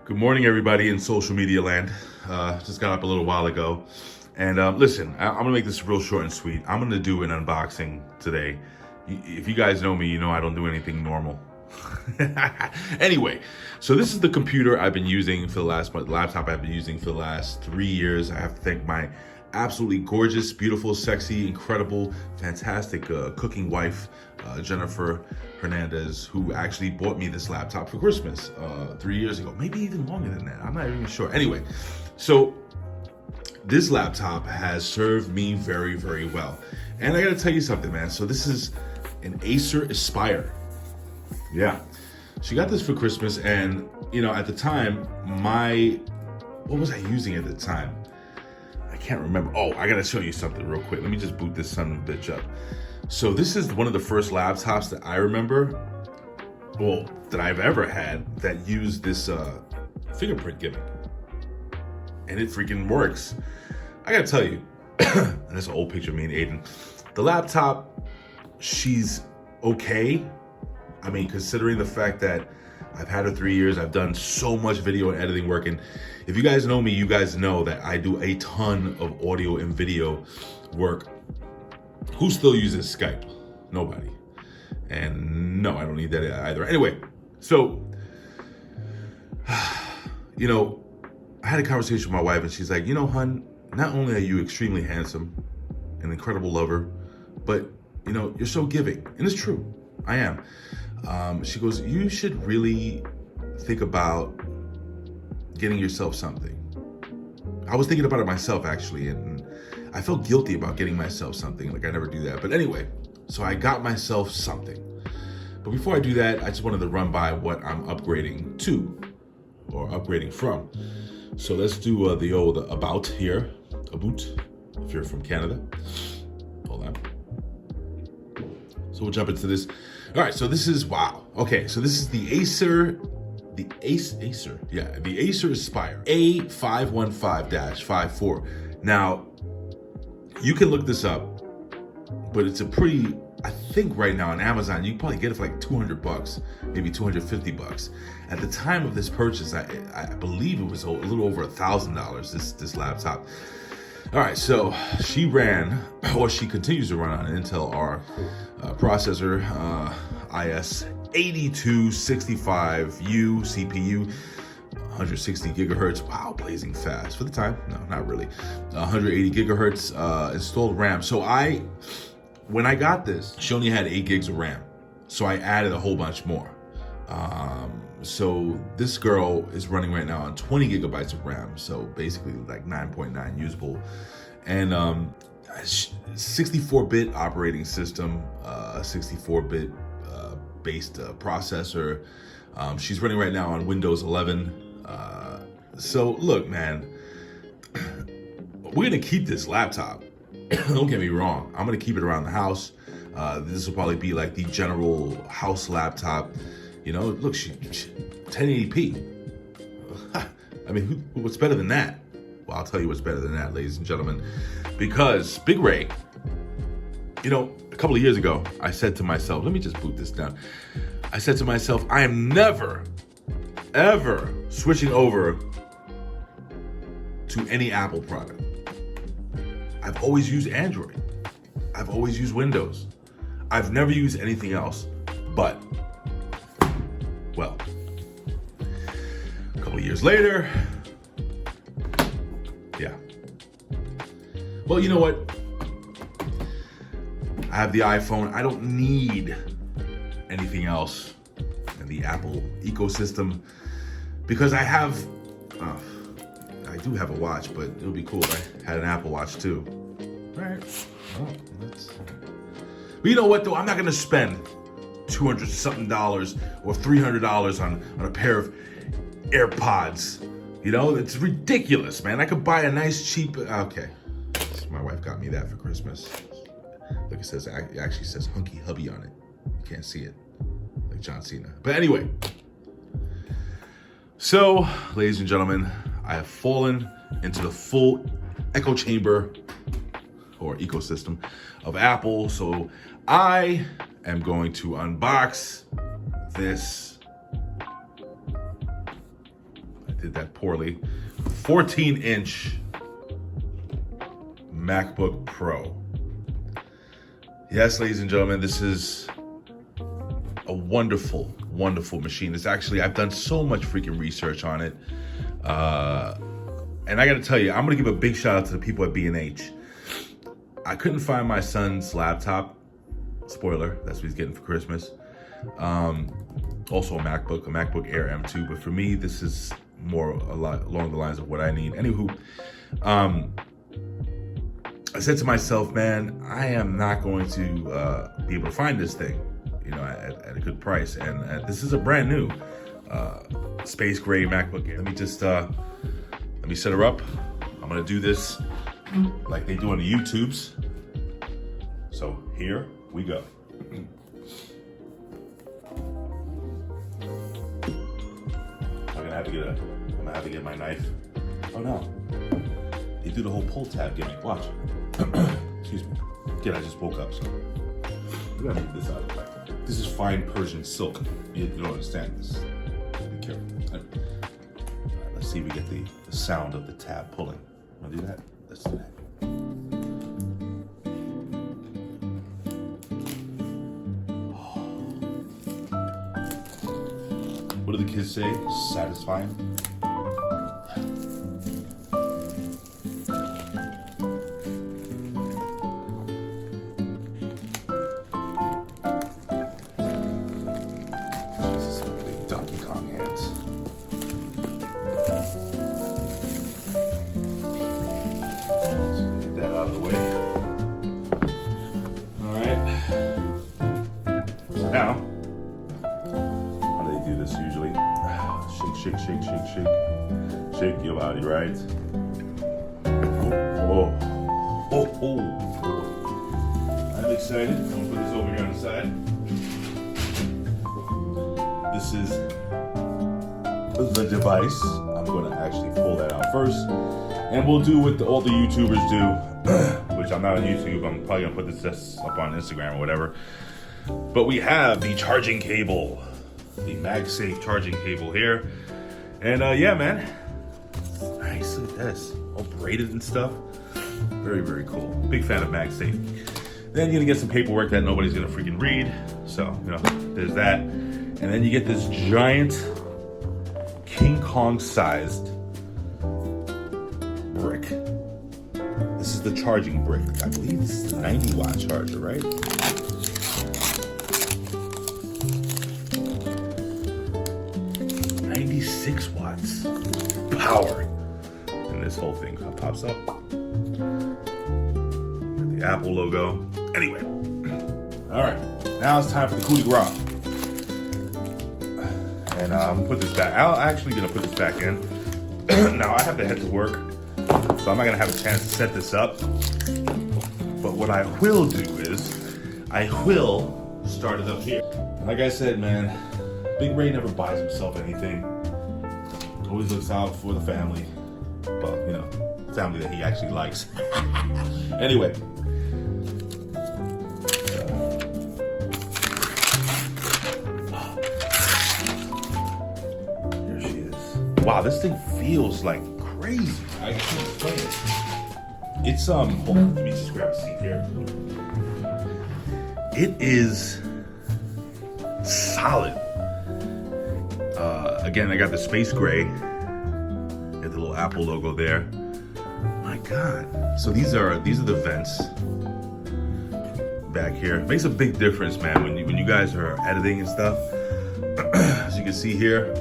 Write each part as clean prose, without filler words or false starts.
Good morning, everybody in social media land. Just got up a little while ago. And listen, I'm going to make this real short and sweet. I'm going to do an unboxing today. If you guys know me, you know I don't do anything normal. Anyway, so this is the computer I've been using for the last, laptop I've been using for the last 3 years. I have to thank my absolutely gorgeous, beautiful, sexy, incredible, fantastic cooking wife, Jennifer Hernandez, who actually bought me this laptop for Christmas 3 years ago, maybe even longer than that. I'm not even sure. Anyway, so this laptop has served me very, very well. And I gotta tell you something, man. So this is an Acer Aspire. Yeah, she got this for Christmas, and you know, at the time, what was I using at the time? I can't remember. Oh, I gotta show you something real quick. Let me just boot this son of a bitch up. So this is one of the first laptops that I remember, well, that I've ever had that used this fingerprint gimmick, and it freaking works. I gotta tell you, and that's an old picture of me and Aiden. The laptop, she's okay. I mean, considering the fact that I've had her 3 years, I've done so much video and editing work, and if you guys know me, you guys know that I do a ton of audio and video work. Who still uses Skype? Nobody. And no, I don't need that either. Anyway, so, you know, I had a conversation with my wife, and she's like, you know, hun, not only are you extremely handsome, an incredible lover, but, you know, you're so giving. And it's true, I am. She goes, you should really think about getting yourself something. I was thinking about it myself, actually, and I felt guilty about getting myself something. Like, I never do that. But anyway, so I got myself something. But before I do that, I just wanted to run by what I'm upgrading to, or upgrading from. So let's do the old about here, about, if you're from Canada. Hold on. So we'll jump into this. All right, so this is, wow. Okay, so this is the Acer Aspire A515-54. Now, you can look this up, but it's a pretty, I think right now on Amazon, you can probably get it for like $200, maybe $250. At the time of this purchase, I believe it was a little over $1,000, this laptop. All right, so she ran, or she continues to run on an Intel R processor, IS8265U CPU, 160 gigahertz. Wow, blazing fast for the time. No, not really. 180 gigahertz installed RAM. So when I got this, she only had 8 gigs of RAM. So I added a whole bunch more. So this girl is running right now on 20 gigabytes of RAM. So basically like 9.9 usable. And 64-bit operating system, 64-bit based processor. She's running right now on Windows 11. So look, man, we're gonna keep this laptop. Don't get me wrong. I'm gonna keep it around the house. This will probably be like the general house laptop. You know, look, she 1080p. I mean, what's better than that? Well, I'll tell you what's better than that, ladies and gentlemen. Because Big Ray, you know, a couple of years ago, I said to myself, let me just boot this down. I said to myself, I am never, ever switching over to any Apple product. I've always used Android. I've always used Windows. I've never used anything else. But, well, a couple of years later, yeah. Well, you know what? I have the iPhone. I don't need anything else in the Apple ecosystem because I do have a watch, but it would be cool if I had an Apple Watch too. All right. Well, but you know what though? I'm not gonna spend $200-something or $300 on a pair of AirPods. You know, it's ridiculous, man. I could buy a nice cheap. Okay, my wife got me that for Christmas. Look, it actually says Hunky Hubby on it. You can't see it, like John Cena. But anyway, so, ladies and gentlemen, I have fallen into the full echo chamber or ecosystem of Apple. So I am going to unbox this did that poorly. 14-inch MacBook Pro. Yes, ladies and gentlemen, this is a wonderful, wonderful machine. It's actually, I've done so much freaking research on it. And I gotta tell you, I'm gonna give a big shout out to the people at B&H. I couldn't find my son's laptop. Spoiler, that's what he's getting for Christmas. Also a MacBook Air M2, but for me, this is more a lot along the lines of what I need. Anywho, I said to myself, man, I am not going to be able to find this thing, you know, at a good price. And this is a brand new space gray MacBook Air. Let me just, let me set her up. I'm gonna do this like they do on the YouTubes. So here we go. I'm gonna have to get my knife. Oh no. They do the whole pull tab gimmick. Watch. Excuse me. Again, I just woke up, so we gotta move this out of the way. This is fine Persian silk. You don't understand this. Be careful. All right, let's see if we get the sound of the tab pulling. Wanna do that? Let's do that. What do the kids say? Satisfying? Jesus, big Donkey Kong hands. Let's get that out of the way. All right. So now, do this usually. Shake, shake, shake, shake, shake. Shake your body, right? Oh, oh, oh. I'm excited. I'm gonna put this over here on the side. This is the device. I'm gonna actually pull that out first. And we'll do what all the YouTubers do, which I'm not on YouTube. I'm probably gonna put this up on Instagram or whatever. But we have the charging cable. The MagSafe charging cable here. And yeah, man. Nice, look at this. All braided and stuff. Very, very cool. Big fan of MagSafe. Then you're gonna get some paperwork that nobody's gonna freaking read. So, you know, there's that. And then you get this giant King Kong sized brick. This is the charging brick. I believe this is the 90-watt charger, right? 96 watts power. And this whole thing pops up. Got the Apple logo. Anyway. Alright. Now it's time for the coup de grace. And I'm gonna put this back. I'm actually gonna put this back in. Now I have to head to work, so I'm not gonna have a chance to set this up. But what I will do is I will start it up here. Like I said, man, Big Ray never buys himself anything. Always looks out for the family. Well, you know, family that he actually likes. Anyway. Here she is. Wow, this thing feels like crazy. I can't explain it. It's, hold on, let me just grab a seat here. It is solid. Again, I got the space gray. Got the little Apple logo there. My God. So these are the vents back here. Makes a big difference, man, when you guys are editing and stuff. As you can see here,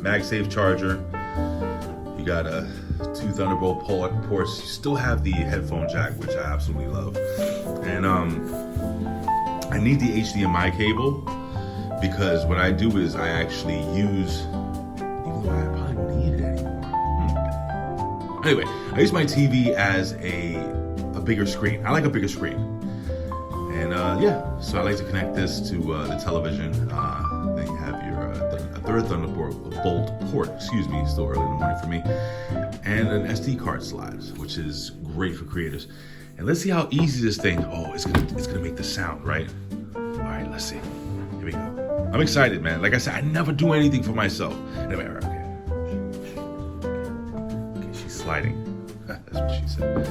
MagSafe charger. You got two Thunderbolt ports. You still have the headphone jack, which I absolutely love. And I need the HDMI cable, because what I do is I actually use, even though I probably don't need it anymore. Anyway, I use my TV as a bigger screen. I like a bigger screen. And yeah, so I like to connect this to the television. Then you have your a third Thunderbolt port, excuse me, still early in the morning for me. And an SD card slot, which is great for creators. And let's see how easy this thing, it's gonna make the sound, right? All right, let's see. Here we go. I'm excited, man. Like I said, I never do anything for myself. Anyway, all right, okay. sliding. That's what she said.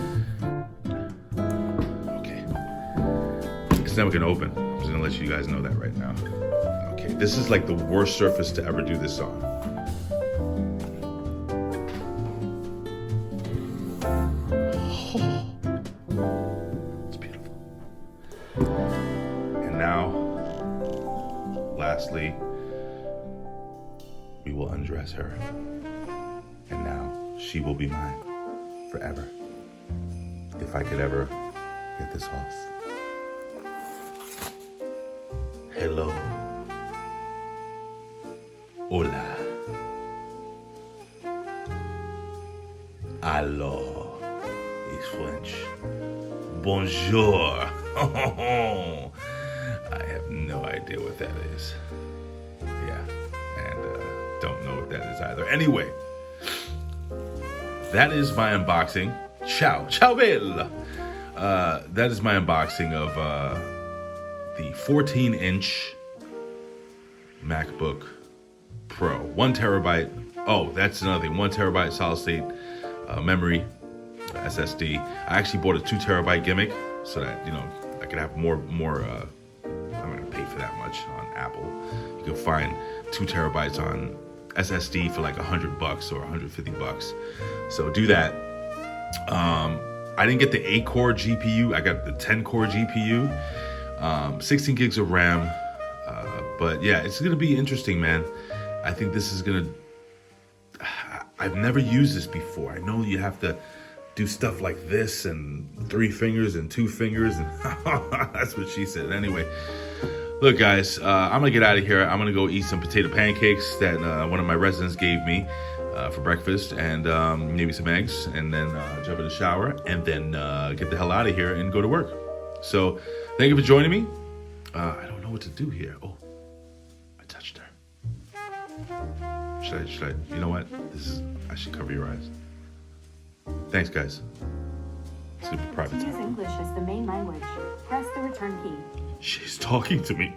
Okay. It's never gonna open. I'm just gonna let you guys know that right now. Okay, this is like the worst surface to ever do this on. It's beautiful. And now, lastly, we will undress her. And now she will be mine forever. If I could ever get this off. Hello. Hola. Allo is French. Bonjour. I have no idea what that is. Yeah, and don't know what that is either. Anyway, that is my unboxing. Ciao, ciao bella. That is my unboxing of the 14-inch MacBook Pro. 1 terabyte. Oh, that's another thing. 1 terabyte solid state memory, SSD. I actually bought a 2 terabyte gimmick so that, you know, I could have more. I'm not gonna pay for that much on Apple. You can find 2 terabytes on SSD for like $100 or $150. So do that. I didn't get the 8-core GPU. I got the 10-core GPU. 16 gigs of RAM. But yeah, it's gonna be interesting, man. I think this is gonna. I've never used this before. I know you have to do stuff like this and 3 fingers and 2 fingers, and that's what she said. Anyway, look, guys, I'm gonna get out of here. I'm gonna go eat some potato pancakes that one of my residents gave me for breakfast, and maybe some eggs, and then jump in the shower, and then get the hell out of here and go to work. So, thank you for joining me. I don't know what to do here. Oh, I touched her. Should I, you know what? I should cover your eyes. Thanks, guys. Super private To use time. English as the main language, press the return key. She's talking to me.